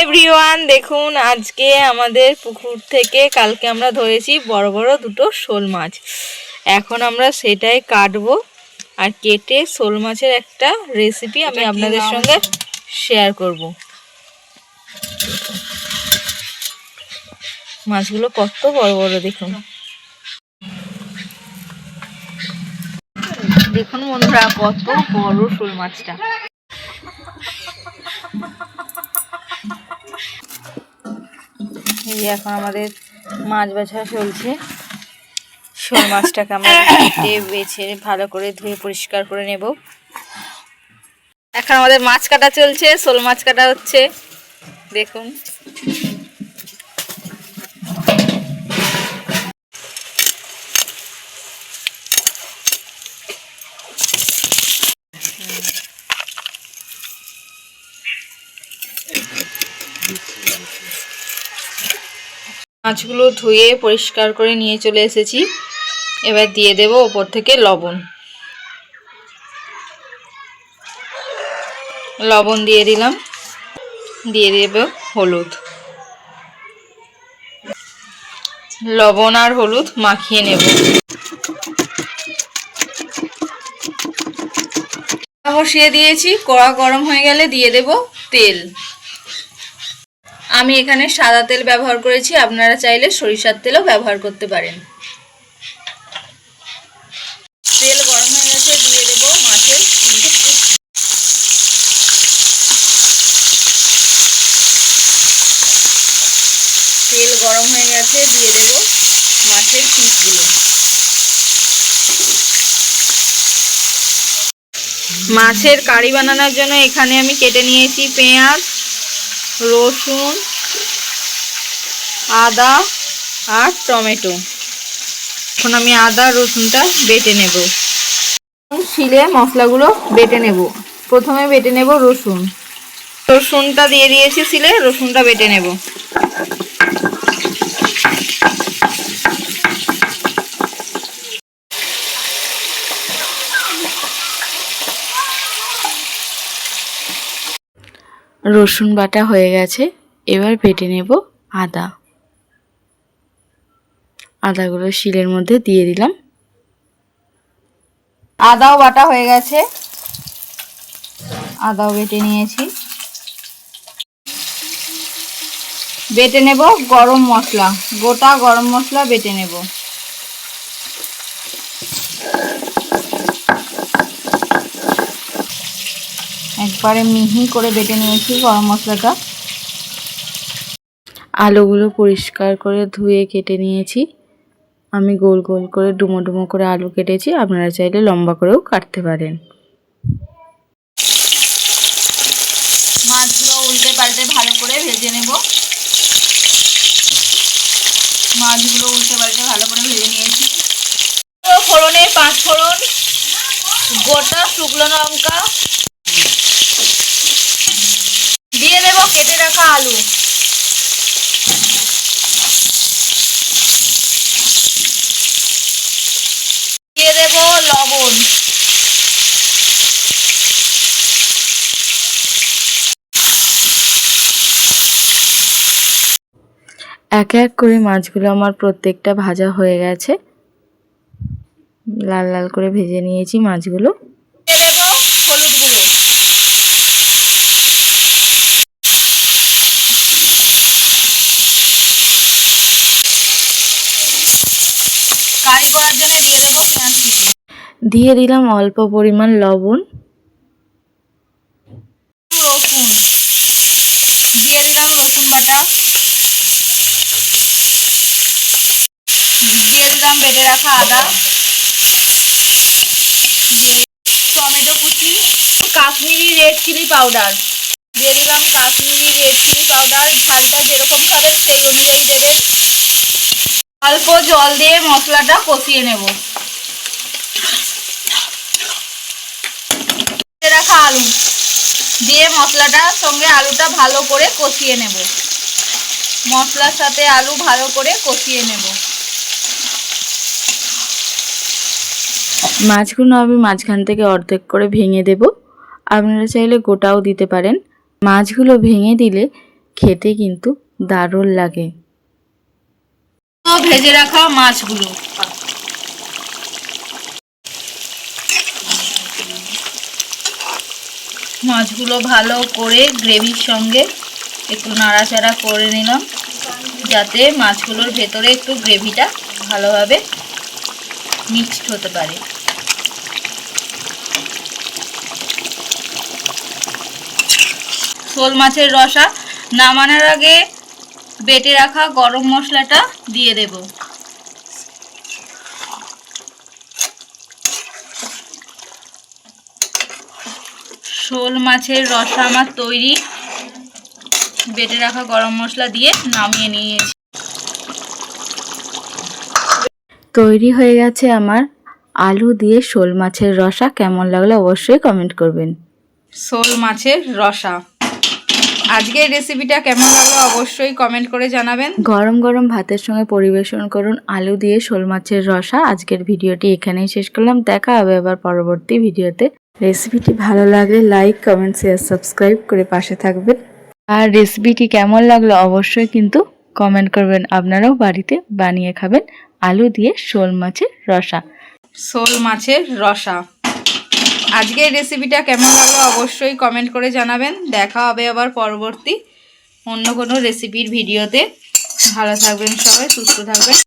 Everyone, দেখুন আজকে আমাদের পুকুর থেকে কালকে আমরা ধরেছি বড় বড় দুটো শোল মাছ। এখন আমরা সেটাই কাটবো আর কেটে শোল মাছের একটা রেসিপি আমি আপনাদের সঙ্গে শেয়ার করব। মাছগুলো কত বড় বড় দেখুন। দেখুন বন্ধুরা, কত বড় শোল মাছটা। এখন আমাদের মাছ বাছা চলছে। শোল মাছটাকে আমরা কেটে বেছে ভালো করে ধুয়ে পরিষ্কার করে নেব। এখন আমাদের মাছ কাটা চলছে, শোল মাছ কাটা হচ্ছে। দেখুন মাছগুলো ধুয়ে পরিষ্কার করে নিয়ে চলে এসেছি। এবার দিয়ে দেব ওপর থেকে লবণ দিয়ে দিলাম, দিয়ে দেব হলুদ। লবণ আর হলুদ মাখিয়ে নেব। বসিয়ে দিয়েছি, কড়া গরম হয়ে গেলে দিয়ে দেব তেল। আমি এখানে সাদা তেল ব্যবহার করেছি, আপনারা চাইলে সরিষার তেলও ব্যবহার করতে পারেন। তেল গরম হয়ে গেছে, দিয়ে দেব মাছের তেল গরম হয়ে গেছে, দিয়ে দেব মাছের পিসগুলো। মাছের কারি বানানোর জন্য এখানে আমি কেটে নিয়েছি পেঁয়াজ, রসুন, আদা আর টমেটো। এখন আমি আদা রসুনটা বেটে নেব। শিলে মশলাগুলো বেটে নেব। প্রথমে বেটে নেব রসুনটা দিয়ে দিয়েছি শিলে, রসুনটা বেটে নেব। রসুন বাটা হয়ে গেছে, এবার বেটে নেব আদাগুলো শিলের মধ্যে দিয়ে দিলাম। আদাও বাটা হয়ে গেছে, আদাও বেটে নিয়েছি। বেটে নেব গরম মশলা, গোটা গরম মশলা বেটে নেব। একবারে মিহি করে বেটে নিয়েছি গরম মশলাটা। আলুগুলো পরিষ্কার করে ধুয়ে কেটে নিয়েছি। আমি গোল গোল করে ডুমো ডুমো করে আলু কেটেছি, আপনারা চাইলে লম্বা করেও কাটতে পারেন। মাছগুলো উল্টে পাল্টে ভালো করে ভেজে নেব। মাছগুলো উল্টে পাল্টে ভালো করে ভেজে নিয়েছি। ফোড়নে 5 ফোড়ন, গোটা শুকনো লঙ্কা দিয়ে দেব, কেটে রাখা আলু দিয়ে দেব, লবণ, এক এক করে মাছগুলো আমার প্রত্যেকটা ভাজা হয়ে গেছে। লাল লাল করে ভেজে নিয়েছি মাছগুলো। দিয়ে দেব হলুদ গুঁড়ো, কারি করার জন্য দিয়ে দেব পেঁয়াজ কুচি, দিয়ে দিলাম অল্প পরিমাণ লবণ, রসুন দিয়ে দিলাম, রসুন বাটা দিয়ে দিলাম, বেটে রাখা আদা, টমেটো কুচি, কাশ্মীরি রেড চিলি পাউডার দিয়ে দিলাম। কাশ্মীরি রেড চিলি পাউডার ঝালটা যেরকম খাবেন সেই অনুযায়ী দেবেন। অল্প জল দিয়ে মশলাটা কষিয়ে নেব। রাখা আলু দিয়ে মশলাটার সঙ্গে আলুটা ভালো করে কষিয়ে নেব। মশলার সাথে আলু ভালো করে কষিয়ে নেব। মাছগুলো আমি মাঝখান থেকে অর্ধেক করে ভেঙে দেব, আপনারা চাইলে গোটাও দিতে পারেন। মাছগুলো ভেঙে দিলে খেতে কিন্তু দারুণ লাগে। তো ভেজে রাখা মাছগুলো ভালো করে গ্রেভির সঙ্গে একটু নাড়াচাড়া করে নিলাম, যাতে মাছগুলোর ভেতরে একটু গ্রেভিটা ভালোভাবে মিক্সড হতে পারে। শোল মাছের রসা নামানোর আগে বেটে রাখা গরম মশলাটা দিয়ে দেব। শোল মাছের রসা আমার তৈরি। বেটে রাখা গরম মশলা দিয়ে নামিয়ে নিয়েছি। তৈরি হয়ে গেছে আমার আলু দিয়ে শোল মাছের রসা। কেমন লাগলো অবশ্যই কমেন্ট করবেন। শোল মাছের রসা আজকের রেসিপিটা কেমন লাগলো অবশ্যই কমেন্ট করে জানাবেন। গরম গরম ভাতের সঙ্গে পরিবেশন করুন আলু দিয়ে শোল মাছের রসা। আজকের ভিডিওটি এখানেই শেষ করলাম। দেখা হবে আবার পরবর্তী ভিডিওতে। রেসিপিটি ভালো লাগলে লাইক, কমেন্ট, শেয়ার, সাবস্ক্রাইব করে পাশে থাকবেন। আর রেসিপিটি কেমন লাগলো অবশ্যই কিন্তু কমেন্ট করবেন। আপনারাও বাড়িতে বানিয়ে খাবেন আলু দিয়ে শোল মাছের রসা। শোল মাছের রসা আজকের রেসিপিটা কেমন লাগলো অবশ্যই কমেন্ট করে জানাবেন। দেখা হবে আবার পরবর্তী অন্য কোনো রেসিপির ভিডিওতে। ভালো থাকবেন সবাই, সুস্থ থাকবেন।